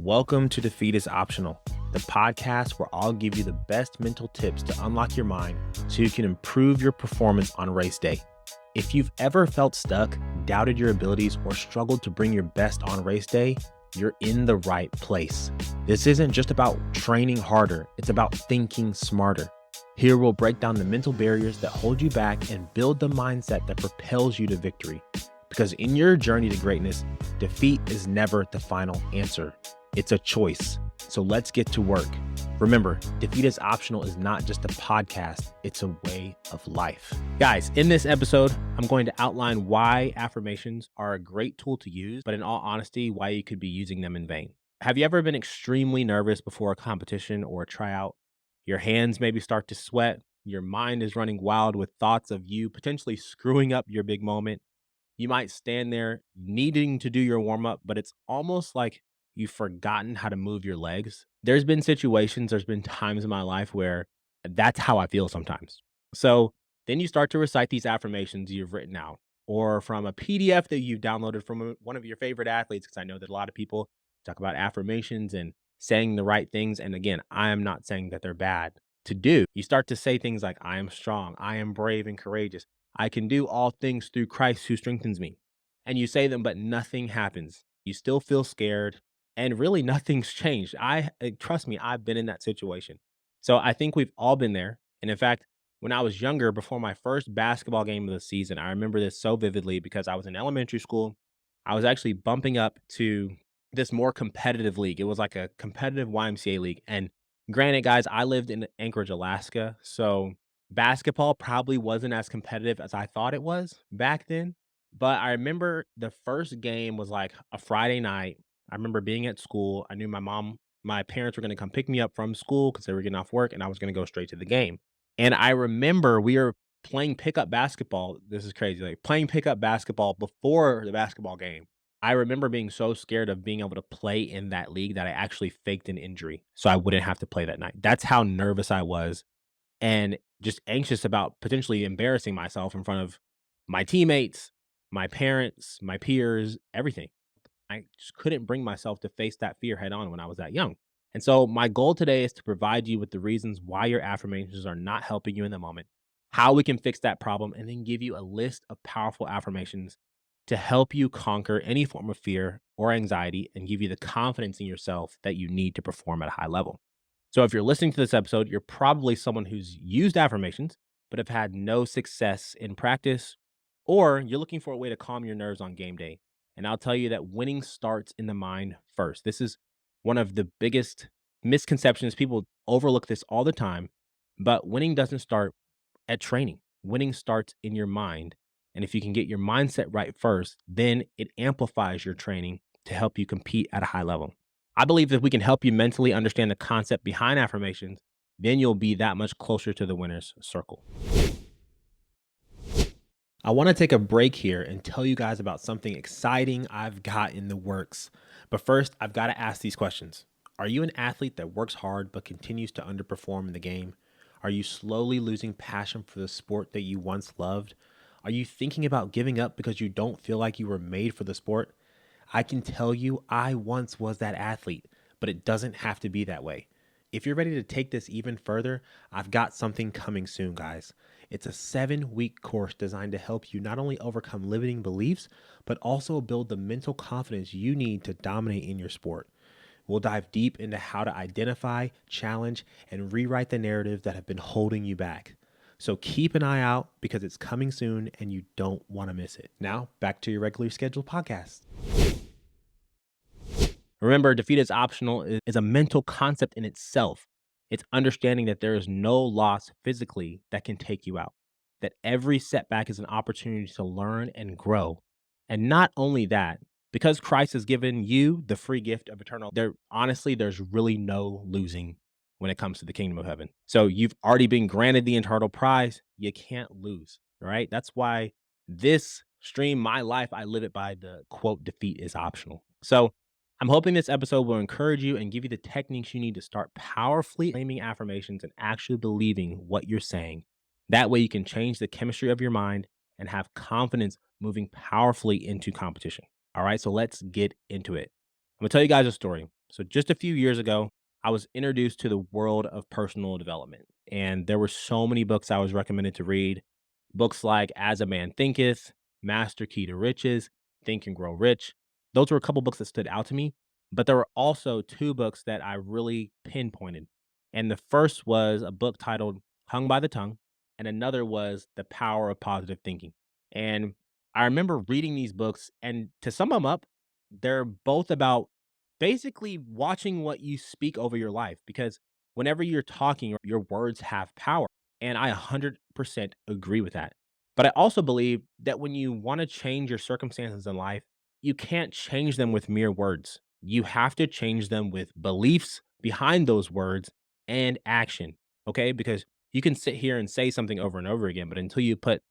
Welcome to Defeat is Optional, the podcast where I'll give you the best mental tips to unlock your mind so you can improve your performance on race day. If you've ever felt stuck, doubted your abilities, or struggled to bring your best on race day, you're in the right place. This isn't just about training harder, it's about thinking smarter. Here we'll break down the mental barriers that hold you back and build the mindset that propels you to victory. Because in your journey to greatness, defeat is never the final answer. It's a choice. So let's get to work. Remember, Defeat is Optional is not just a podcast, it's a way of life. Guys, in this episode, I'm going to outline why affirmations are a great tool to use, but in all honesty, why you could be using them in vain. Have you ever been extremely nervous before a competition or a tryout? Your hands maybe start to sweat. Your mind is running wild with thoughts of you potentially screwing up your big moment. You might stand there needing to do your warm up, but it's almost like you've forgotten how to move your legs. There's been times in my life where that's how I feel sometimes. So then you start to recite these affirmations you've written out or from a PDF that you've downloaded from one of your favorite athletes, because I know that a lot of people talk about affirmations and saying the right things. And again, I am not saying that they're bad to do. You start to say things like, I am strong, I am brave and courageous. I can do all things through Christ who strengthens me. And you say them, but nothing happens. You still feel scared and really nothing's changed. Trust me, I've been in that situation. So I think we've all been there. And in fact, when I was younger, before my first basketball game of the season, I remember this so vividly because I was in elementary school. I was actually bumping up to this more competitive league. It was like a competitive YMCA league. And granted, guys, I lived in Anchorage, Alaska. So basketball probably wasn't as competitive as I thought it was back then. But I remember the first game was like a Friday night. I remember being at school. I knew my parents were going to come pick me up from school because they were getting off work and I was going to go straight to the game. And I remember we were playing pickup basketball. This is crazy. Like playing pickup basketball before the basketball game. I remember being so scared of being able to play in that league that I actually faked an injury so I wouldn't have to play that night. That's how nervous I was and just anxious about potentially embarrassing myself in front of my teammates, my parents, my peers, everything. I just couldn't bring myself to face that fear head on when I was that young. And so my goal today is to provide you with the reasons why your affirmations are not helping you in the moment, how we can fix that problem, and then give you a list of powerful affirmations to help you conquer any form of fear or anxiety and give you the confidence in yourself that you need to perform at a high level. So if you're listening to this episode, you're probably someone who's used affirmations, but have had no success in practice, or you're looking for a way to calm your nerves on game day. And I'll tell you that winning starts in the mind first. This is one of the biggest misconceptions. People overlook this all the time, but winning doesn't start at training. Winning starts in your mind. And if you can get your mindset right first, then it amplifies your training to help you compete at a high level. I believe that we can help you mentally understand the concept behind affirmations, then you'll be that much closer to the winner's circle. I want to take a break here and tell you guys about something exciting I've got in the works. But first, I've got to ask these questions. Are you an athlete that works hard but continues to underperform in the game? Are you slowly losing passion for the sport that you once loved? Are you thinking about giving up because you don't feel like you were made for the sport? I can tell you I once was that athlete, but it doesn't have to be that way. If you're ready to take this even further, I've got something coming soon, guys. It's a 7-week course designed to help you not only overcome limiting beliefs, but also build the mental confidence you need to dominate in your sport. We'll dive deep into how to identify, challenge, and rewrite the narratives that have been holding you back. So keep an eye out because it's coming soon and you don't want to miss it. Now, back to your regularly scheduled podcast. Remember, defeat is optional is a mental concept in itself. It's understanding that there is no loss physically that can take you out, that every setback is an opportunity to learn and grow. And not only that, because Christ has given you the free gift of eternal, there's really no losing when it comes to the kingdom of heaven. So you've already been granted the eternal prize. You can't lose, right? That's why this stream, my life, I live it by the quote, defeat is optional. So I'm hoping this episode will encourage you and give you the techniques you need to start powerfully claiming affirmations and actually believing what you're saying. That way you can change the chemistry of your mind and have confidence moving powerfully into competition. All right, so let's get into it. I'm gonna tell you guys a story. So, just a few years ago, I was introduced to the world of personal development, and there were so many books I was recommended to read. Books like As a Man Thinketh, Master Key to Riches, Think and Grow Rich. Those were a couple books that stood out to me, but there were also two books that I really pinpointed. And the first was a book titled Hung by the Tongue, and another was The Power of Positive Thinking. And I remember reading these books, and to sum them up, they're both about basically watching what you speak over your life because whenever you're talking, your words have power. And I 100% agree with that. But I also believe that when you want to change your circumstances in life, you can't change them with mere words. You have to change them with beliefs behind those words and action. Okay. Because you can sit here and say something over and over again, but until you put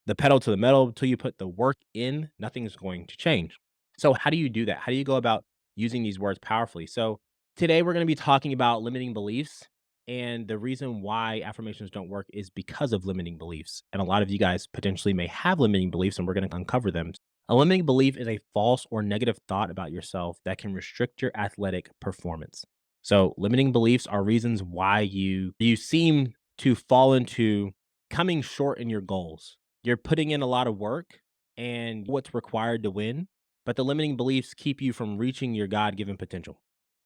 the pedal to the metal, until you put the work in, nothing's going to change. So, how do you do that? How do you go about using these words powerfully? So, today we're going to be talking about limiting beliefs. And the reason why affirmations don't work is because of limiting beliefs. And a lot of you guys potentially may have limiting beliefs, and we're going to uncover them. A limiting belief is a false or negative thought about yourself that can restrict your athletic performance. So, limiting beliefs are reasons why you seem to fall into coming short in your goals. You're putting in a lot of work and what's required to win, but the limiting beliefs keep you from reaching your God given potential.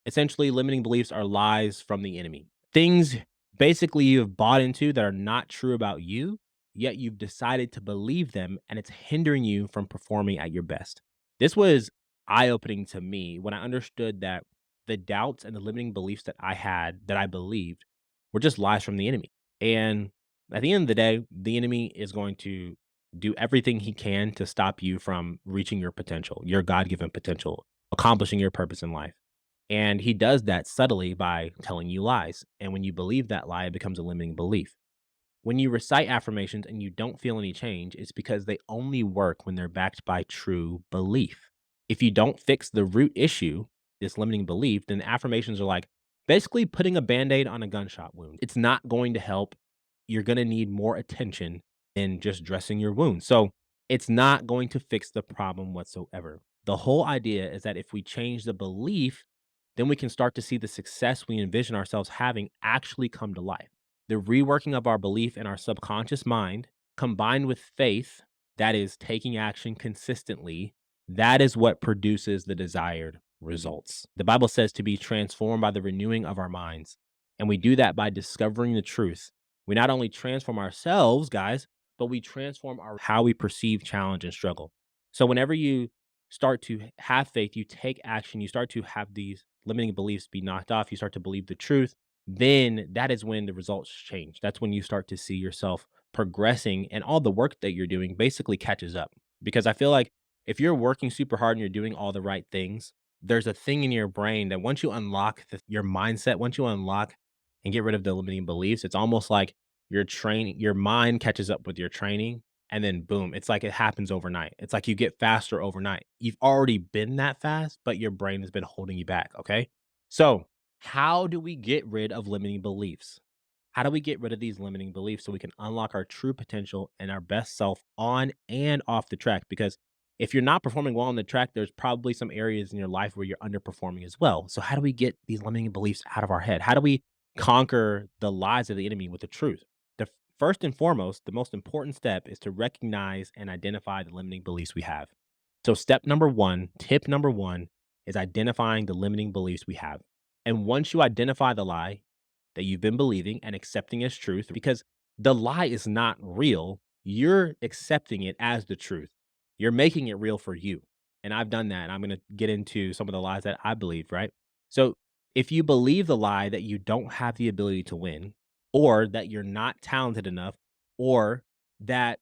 Essentially, limiting beliefs are lies from the enemy. Things basically you have bought into that are not true about you, yet you've decided to believe them and it's hindering you from performing at your best. This was eye opening to me when I understood that the doubts and the limiting beliefs that I had, that I believed, were just lies from the enemy. And at the end of the day, the enemy is going to do everything he can to stop you from reaching your potential, your God given potential, accomplishing your purpose in life. And he does that subtly by telling you lies. And when you believe that lie, it becomes a limiting belief. When you recite affirmations and you don't feel any change, it's because they only work when they're backed by true belief. If you don't fix the root issue, this limiting belief, then affirmations are like basically putting a band aid on a gunshot wound. It's not going to help. You're going to need more attention than just dressing your wound. So it's not going to fix the problem whatsoever. The whole idea is that if we change the belief, then we can start to see the success we envision ourselves having actually come to life. The reworking of our belief in our subconscious mind, combined with faith, that is taking action consistently, that is what produces the desired results. The Bible says to be transformed by the renewing of our minds. And we do that by discovering the truth. We not only transform ourselves, guys, but we transform our how we perceive challenge and struggle. So whenever you start to have faith, you take action, you start to have these limiting beliefs be knocked off, you start to believe the truth, then that is when the results change. That's when you start to see yourself progressing and all the work that you're doing basically catches up. Because I feel like if you're working super hard and you're doing all the right things, there's a thing in your brain that once you unlock your mindset, once you unlock and get rid of the limiting beliefs, it's almost like your training, your mind catches up with your training. And then boom, it's like it happens overnight. It's like you get faster overnight. You've already been that fast, but your brain has been holding you back. Okay. So, how do we get rid of limiting beliefs? How do we get rid of these limiting beliefs so we can unlock our true potential and our best self on and off the track? Because if you're not performing well on the track, there's probably some areas in your life where you're underperforming as well. So, how do we get these limiting beliefs out of our head? How do we conquer the lies of the enemy with the truth? The first and foremost, the most important step is to recognize and identify the limiting beliefs we have. So, step number one, tip number one is identifying the limiting beliefs we have. And once you identify the lie that you've been believing and accepting as truth, because the lie is not real, you're accepting it as the truth. You're making it real for you. And I've done that. And I'm going to get into some of the lies that I believed, right? So if you believe the lie that you don't have the ability to win, or that you're not talented enough, or that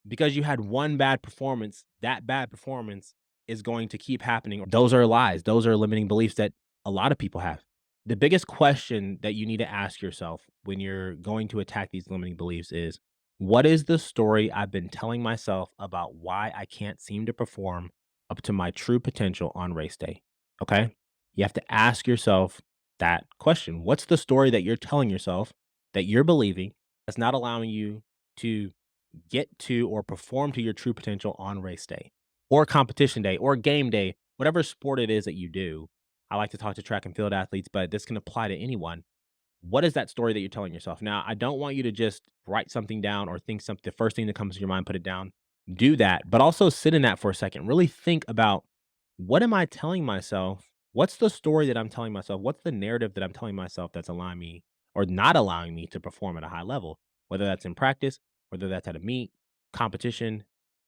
because you had one bad performance, that bad performance is going to keep happening. Those are lies. Those are limiting beliefs that a lot of people have. The biggest question that you need to ask yourself when you're going to attack these limiting beliefs is what is the story I've been telling myself about why I can't seem to perform up to my true potential on race day? Okay. You have to ask yourself that question. What's the story that you're telling yourself that you're believing that's not allowing you to get to or perform to your true potential on race day or competition day or game day, whatever sport it is that you do? I like to talk to track and field athletes, but this can apply to anyone. What is that story that you're telling yourself? Now, I don't want you to just write something down or think something, the first thing that comes to your mind, put it down. Do that, but also sit in that for a second. Really think about, what am I telling myself? What's the story that I'm telling myself? What's the narrative that I'm telling myself that's allowing me or not allowing me to perform at a high level? Whether that's in practice, whether that's at a meet, competition,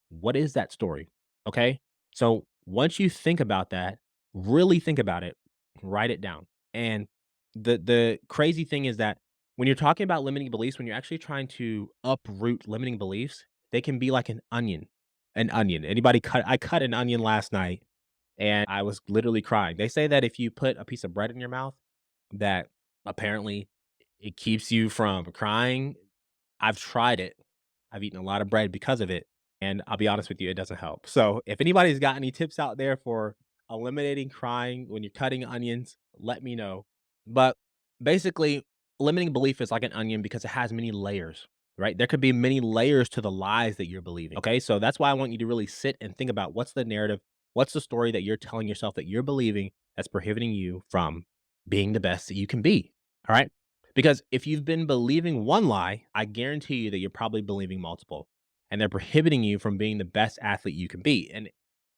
what is that story? Okay. So once you think about that, really think about it, write it down. And the crazy thing is that when you're talking about limiting beliefs, when you're actually trying to uproot limiting beliefs, they can be like an onion. An onion. Anybody cut I cut an onion last night and I was literally crying. They say that if you put a piece of bread in your mouth, that apparently it keeps you from crying. I've tried it. I've eaten a lot of bread because of it, and I'll be honest with you, it doesn't help. So, if anybody's got any tips out there for eliminating crying when you're cutting onions, let me know. But basically, limiting belief is like an onion because it has many layers, right? There could be many layers to the lies that you're believing. Okay. So that's why I want you to really sit and think about, what's the narrative? What's the story that you're telling yourself that you're believing that's prohibiting you from being the best that you can be? All right. Because if you've been believing one lie, I guarantee you that you're probably believing multiple, and they're prohibiting you from being the best athlete you can be. And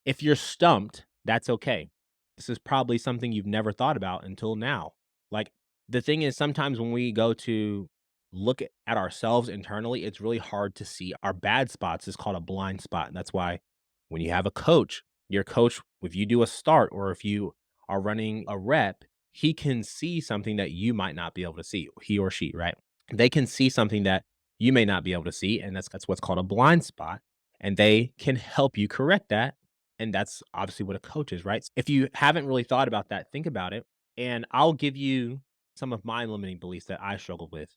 if you're stumped, that's okay. This is probably something you've never thought about until now. Like, the thing is, sometimes when we go to look at ourselves internally, it's really hard to see our bad spots. It's called a blind spot. And that's why when you have a coach, your coach, if you do a start or if you are running a rep, he can see something that you might not be able to see, he or she, right? They can see something that you may not be able to see, and that's what's called a blind spot, and they can help you correct that, and that's obviously what a coach is, right? If you haven't really thought about that, think about it, and I'll give you some of my limiting beliefs that I struggled with,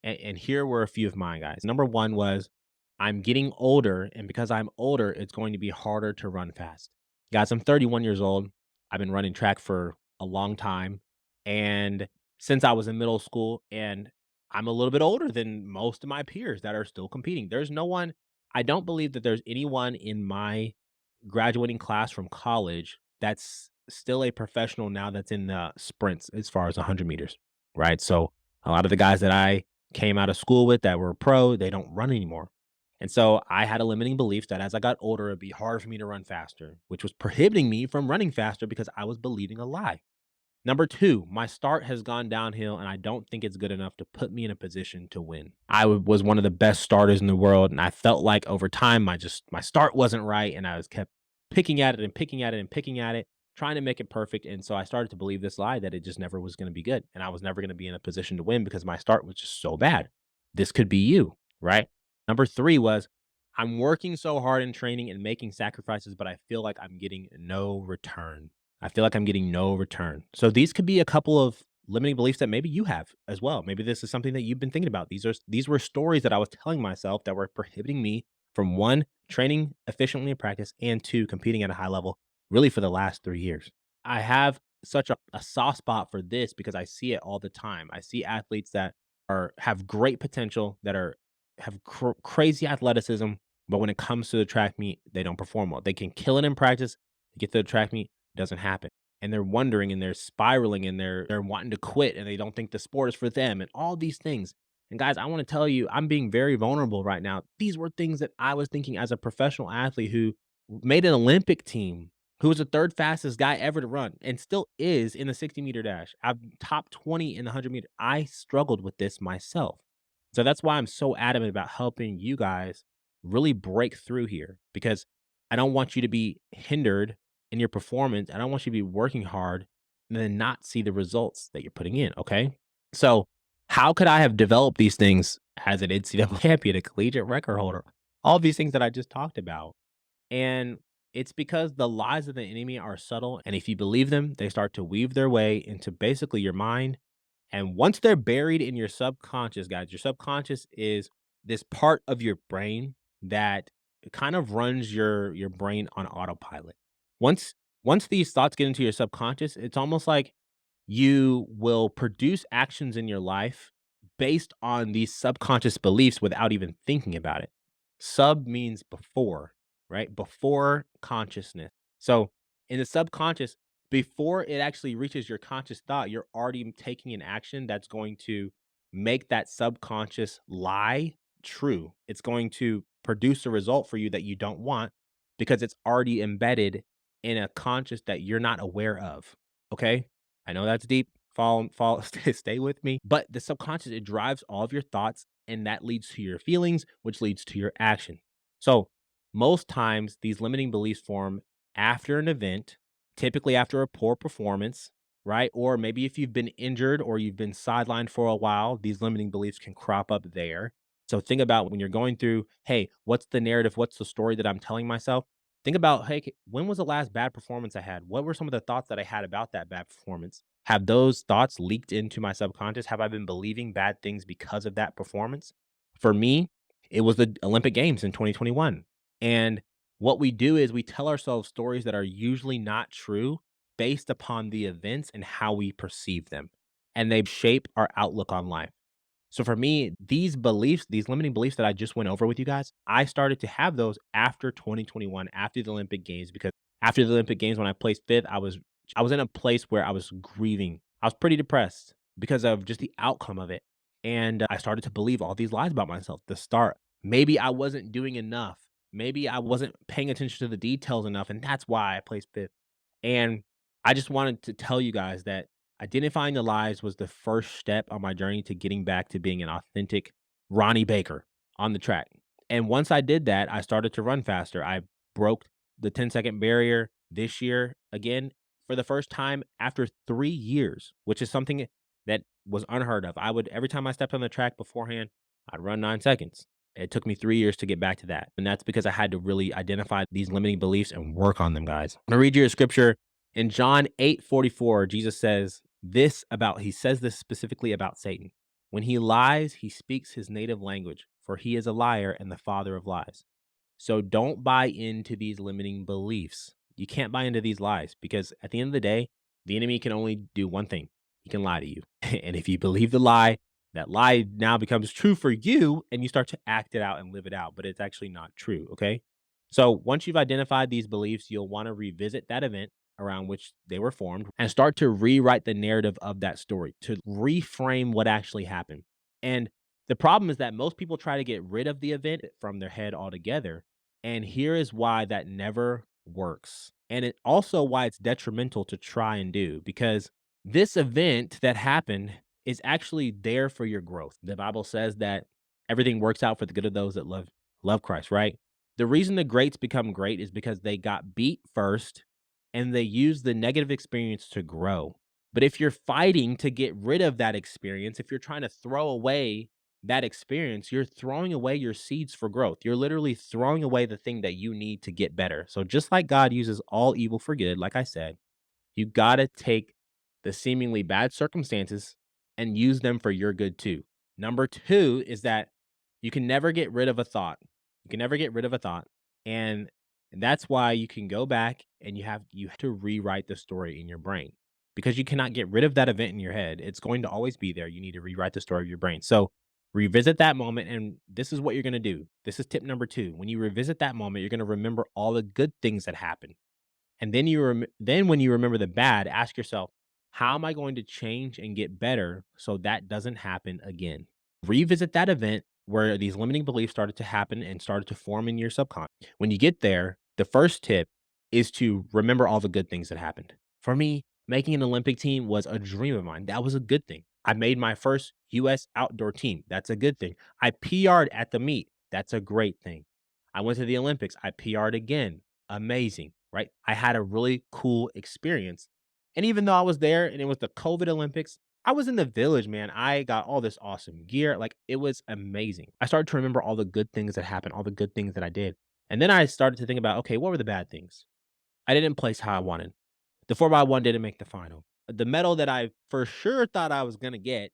and here were a few of mine, guys. Number 1 was, I'm getting older, and because I'm older, it's going to be harder to run fast. Guys, I'm 31 years old. I've been running track for a long time, and since I was in middle school, and I'm a little bit older than most of my peers that are still competing. There's no one I don't believe that there's anyone in my graduating class from college that's still a professional now that's in the sprints as far as 100 meters, right? So a lot of the guys that I came out of school with that were pro, they don't run anymore. And so I had a limiting belief that as I got older, it'd be hard for me to run faster, which was prohibiting me from running faster because I was believing a lie. Number 2, my start has gone downhill, and I don't think it's good enough to put me in a position to win. Was one of the best starters in the world, and I felt like over time, my start wasn't right, and I was kept picking at it and picking at it and picking at it, trying to make it perfect, and so I started to believe this lie that it just never was gonna be good, and I was never gonna be in a position to win because my start was just so bad. This could be you, right? Number 3 was, I'm working so hard in training and making sacrifices, but I feel like I'm getting no return. I feel like I'm getting no return. So these could be a couple of limiting beliefs that maybe you have as well. Maybe this is something that you've been thinking about. These were stories that I was telling myself that were prohibiting me from, one, training efficiently in practice, and two, competing at a high level really for the last 3 years. I have such a soft spot for this because I see it all the time. I see athletes that have great potential, that have crazy athleticism, but when it comes to the track meet, they don't perform well. They can kill it in practice, they get to the track meet, doesn't happen. And they're wondering and they're spiraling and they're wanting to quit and they don't think the sport is for them and all these things. And guys, I want to tell you, I'm being very vulnerable right now. These were things that I was thinking as a professional athlete who made an Olympic team, who was the third fastest guy ever to run and still is in the 60-meter dash. I'm top 20 in the 100-meter. I struggled with this myself. So that's why I'm so adamant about helping you guys really break through here, because I don't want you to be hindered in your performance. I don't want you to be working hard and then not see the results that you're putting in. Okay. So, how could I have developed these things as an NCAA champion, a collegiate record holder, all these things that I just talked about? And it's because the lies of the enemy are subtle. And if you believe them, they start to weave their way into basically your mind. And once they're buried in your subconscious, guys, your subconscious is this part of your brain that kind of runs your brain on autopilot. Once once these thoughts get into your subconscious, it's almost like you will produce actions in your life based on these subconscious beliefs without even thinking about it. Sub means before, right? Before consciousness. So in the subconscious, before it actually reaches your conscious thought, you're already taking an action that's going to make that subconscious lie true. It's going to produce a result for you that you don't want because it's already embedded in a conscious that you're not aware of. Okay? I know that's deep. Follow, stay with me. But the subconscious, it drives all of your thoughts, and that leads to your feelings, which leads to your action. So most times these limiting beliefs form after an event, typically after a poor performance, right? Or maybe if you've been injured or you've been sidelined for a while, these limiting beliefs can crop up there. So think about when you're going through, hey, what's the narrative? What's the story that I'm telling myself? Think about, hey, when was the last bad performance I had? What were some of the thoughts that I had about that bad performance? Have those thoughts leaked into my subconscious? Have I been believing bad things because of that performance? For me, it was the Olympic Games in 2021. And what we do is we tell ourselves stories that are usually not true based upon the events and how we perceive them. And they shape our outlook on life. So for me, these beliefs, these limiting beliefs that I just went over with you guys, I started to have those after 2021, after the Olympic Games, because after the Olympic Games, when I placed fifth, I was in a place where I was grieving. I was pretty depressed because of just the outcome of it. And I started to believe all these lies about myself. The start, maybe I wasn't doing enough. Maybe I wasn't paying attention to the details enough, and that's why I placed fifth. And I just wanted to tell you guys that identifying the lies was the first step on my journey to getting back to being an authentic Ronnie Baker on the track. And once I did that, I started to run faster. I broke the 10-second barrier this year again for the first time after 3 years, which is something that was unheard of. I would, every time I stepped on the track beforehand, I'd run 9 seconds. It took me 3 years to get back to that. And that's because I had to really identify these limiting beliefs and work on them, guys. I'm going to read you a scripture in John 8:44. Jesus says this about, he says this specifically about Satan. When he lies, he speaks his native language, for he is a liar and the father of lies. So don't buy into these limiting beliefs. You can't buy into these lies because at the end of the day, the enemy can only do one thing. He can lie to you. And if you believe the lie, that lie now becomes true for you and you start to act it out and live it out, but it's actually not true. Okay. So once you've identified these beliefs, you'll want to revisit that event around which they were formed and start to rewrite the narrative of that story to reframe what actually happened. And the problem is that most people try to get rid of the event from their head altogether. And here is why that never works. And it also why it's detrimental to try and do because this event that happened is actually there for your growth. The Bible says that everything works out for the good of those that love Christ, right? The reason the greats become great is because they got beat first and they use the negative experience to grow. But if you're fighting to get rid of that experience, if you're trying to throw away that experience, you're throwing away your seeds for growth. You're literally throwing away the thing that you need to get better. So just like God uses all evil for good, like I said, you got to take the seemingly bad circumstances and use them for your good too. Number two is that you can never get rid of a thought. You can never get rid of a thought. And that's why you can go back and you have to rewrite the story in your brain because you cannot get rid of that event in your head. It's going to always be there. You need to rewrite the story of your brain. So revisit that moment. And this is what you're going to do. This is tip number two. When you revisit that moment, you're going to remember all the good things that happened. And then when you remember the bad, ask yourself, how am I going to change and get better so that doesn't happen again? Revisit that event where these limiting beliefs started to happen and started to form in your subconscious. When you get there, the first tip is to remember all the good things that happened. For me, making an Olympic team was a dream of mine. That was a good thing. I made my first US outdoor team. That's a good thing. I PR'd at the meet. That's a great thing. I went to the Olympics. I PR'd again. Amazing, right? I had a really cool experience. And even though I was there and it was the COVID Olympics, I was in the village, man. I got all this awesome gear. Like it was amazing. I started to remember all the good things that happened, all the good things that I did. And then I started to think about, okay, what were the bad things? I didn't place how I wanted. The 4x1 didn't make the final. The medal that I for sure thought I was going to get,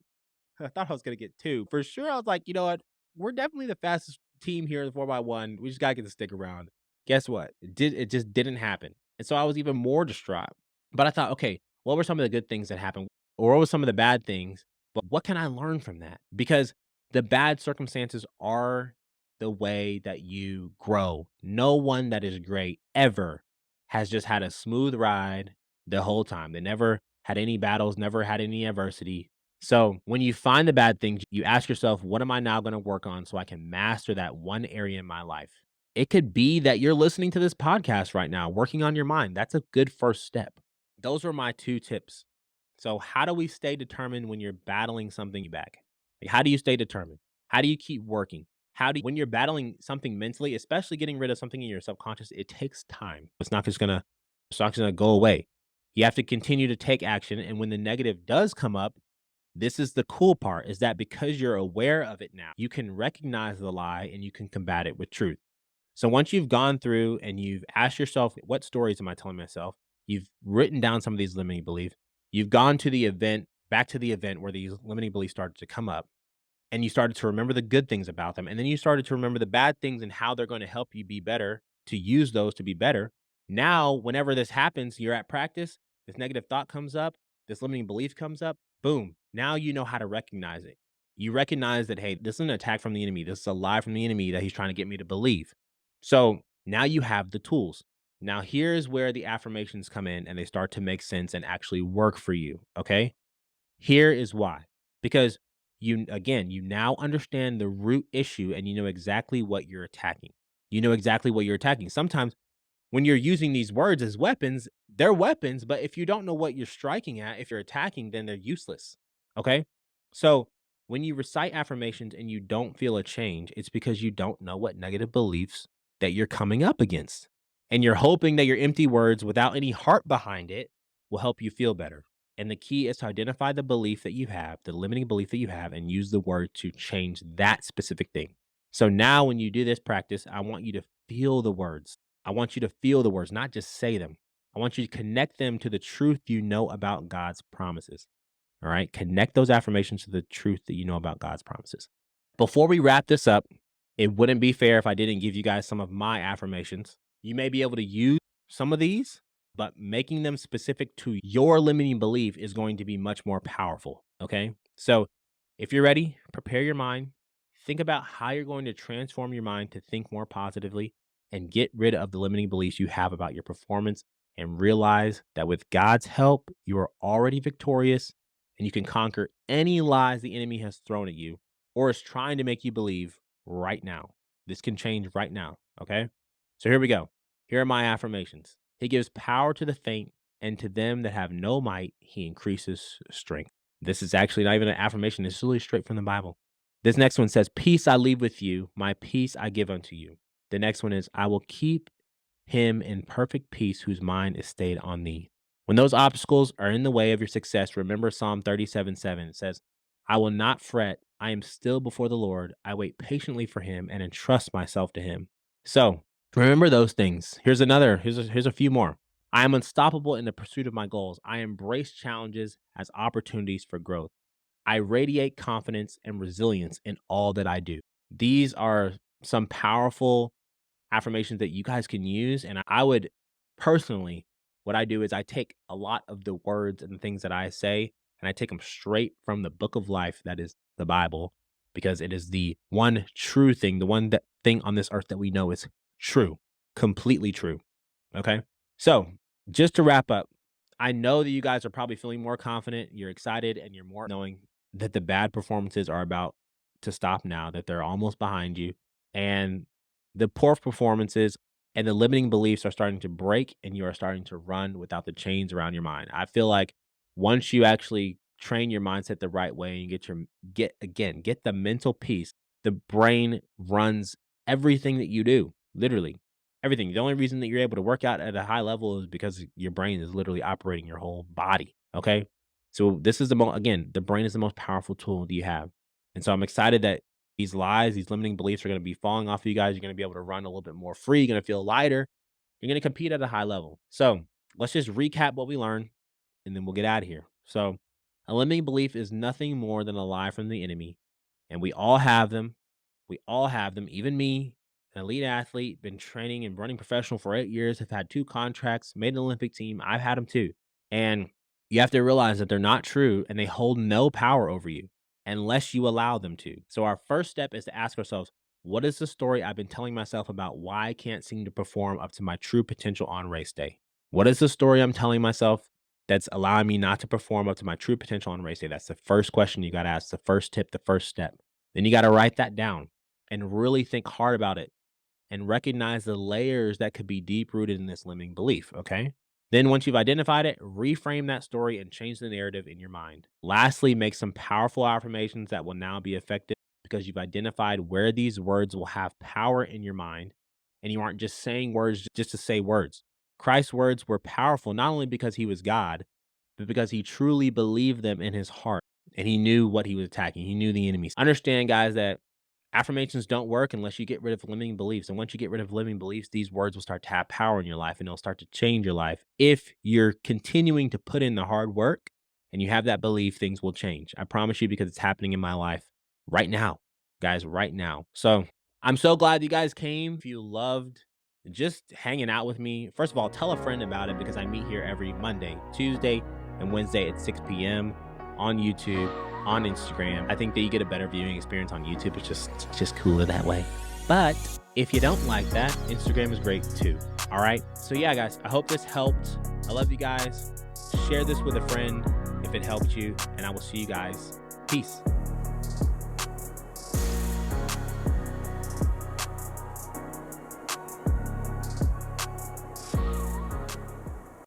I thought I was going to get two. For sure, I was like, you know what? We're definitely the fastest team here in the 4x1. We just got to get to stick around. Guess what? It just didn't happen. And so I was even more distraught. But I thought, okay, what were some of the good things that happened? Or what were some of the bad things? But what can I learn from that? Because the bad circumstances are the way that you grow. No one that is great ever has just had a smooth ride. the whole time. They never had any battles, never had any adversity. So when you find the bad things, you ask yourself, what am I now going to work on so I can master that one area in my life? It could be that you're listening to this podcast right now, working on your mind. That's a good first step. Those are my two tips. So, how do we stay determined when you're battling something back? Like, how do you stay determined? How do you keep working? When you're battling something mentally, especially getting rid of something in your subconscious, it takes time. It's not just gonna go away. You have to continue to take action. And when the negative does come up, this is the cool part is that because you're aware of it now, you can recognize the lie and you can combat it with truth. So once you've gone through and you've asked yourself, what stories am I telling myself? You've written down some of these limiting beliefs. You've gone to the event, back to the event where these limiting beliefs started to come up, and you started to remember the good things about them. And then you started to remember the bad things and how they're going to help you be better, to use those to be better. Now, whenever this happens, you're at practice, this negative thought comes up, this limiting belief comes up, boom. Now you know how to recognize it. You recognize that, hey, this is an attack from the enemy. This is a lie from the enemy that he's trying to get me to believe. So now you have the tools. Now, here's where the affirmations come in and they start to make sense and actually work for you. Okay. Here is why. Because you now understand the root issue and you know exactly what you're attacking. You know exactly what you're attacking. Sometimes when you're using these words as weapons, they're weapons, but if you don't know what you're striking at, if you're attacking, then they're useless. Okay? So, when you recite affirmations and you don't feel a change, it's because you don't know what negative beliefs that you're coming up against. And you're hoping that your empty words without any heart behind it will help you feel better. And the key is to identify the belief that you have, the limiting belief that you have, and use the word to change that specific thing. So now, when you do this practice, I want you to feel the words. I want you to feel the words, not just say them. I want you to connect them to the truth you know about God's promises. All right. Connect those affirmations to the truth that you know about God's promises. Before we wrap this up, it wouldn't be fair if I didn't give you guys some of my affirmations. You may be able to use some of these, but making them specific to your limiting belief is going to be much more powerful. Okay. So if you're ready, prepare your mind. Think about how you're going to transform your mind to think more positively and get rid of the limiting beliefs you have about your performance and realize that with God's help, you are already victorious and you can conquer any lies the enemy has thrown at you or is trying to make you believe right now. This can change right now. Okay. So here we go. Here are my affirmations. He gives power to the faint, and to them that have no might, he increases strength. This is actually not even an affirmation. This is really straight from the Bible. This next one says, peace I leave with you, my peace I give unto you. The next one is, I will keep him in perfect peace whose mind is stayed on thee. When those obstacles are in the way of your success, remember Psalm 37:7. It says, I will not fret. I am still before the Lord. I wait patiently for him and entrust myself to him. So remember those things. Here's a few more. I am unstoppable in the pursuit of my goals. I embrace challenges as opportunities for growth. I radiate confidence and resilience in all that I do. These are some powerful affirmations that you guys can use. And I would personally, what I do is I take a lot of the words and the things that I say and I take them straight from the book of life that is the Bible, because it is the one true thing, the thing on this earth that we know is true, completely true. Okay. So just to wrap up, I know that you guys are probably feeling more confident, you're excited, and you're more knowing that the bad performances are about to stop now, that they're almost behind you. And the poor performances and the limiting beliefs are starting to break, and you are starting to run without the chains around your mind. I feel like once you actually train your mindset the right way and get the mental peace, the brain runs everything that you do, literally everything. The only reason that you're able to work out at a high level is because your brain is literally operating your whole body. Okay. So this is again, the brain is the most powerful tool that you have. And so I'm excited that these lies, these limiting beliefs are going to be falling off of you guys. You're going to be able to run a little bit more free. You're going to feel lighter. You're going to compete at a high level. So let's just recap what we learned and then we'll get out of here. So a limiting belief is nothing more than a lie from the enemy. And we all have them. We all have them. Even me, an elite athlete, been training and running professional for 8 years, have had 2 contracts, made an Olympic team. I've had them too. And you have to realize that they're not true and they hold no power over you unless you allow them to. So our first step is to ask ourselves, what is the story I've been telling myself about why I can't seem to perform up to my true potential on race day? What is the story I'm telling myself that's allowing me not to perform up to my true potential on race day? That's the first question you got to ask, the first tip, the first step. Then you got to write that down and really think hard about it and recognize the layers that could be deep rooted in this limiting belief. Okay. Then once you've identified it, reframe that story and change the narrative in your mind. Lastly, make some powerful affirmations that will now be effective because you've identified where these words will have power in your mind and you aren't just saying words just to say words. Christ's words were powerful not only because he was God, but because he truly believed them in his heart and he knew what he was attacking. He knew the enemy. Understand, guys, that affirmations don't work unless you get rid of limiting beliefs. And once you get rid of limiting beliefs, these words will start to have power in your life and they'll start to change your life. If you're continuing to put in the hard work and you have that belief, things will change. I promise you, because it's happening in my life right now, guys, right now. So I'm so glad you guys came. If you loved just hanging out with me, first of all, tell a friend about it because I meet here every Monday, Tuesday, and Wednesday at 6 p.m. on YouTube, on Instagram. I think that you get a better viewing experience on YouTube. It's just cooler that way. But if you don't like that, Instagram is great too. All right. So yeah, guys, I hope this helped. I love you guys. Share this with a friend if it helped you, and I will see you guys. Peace.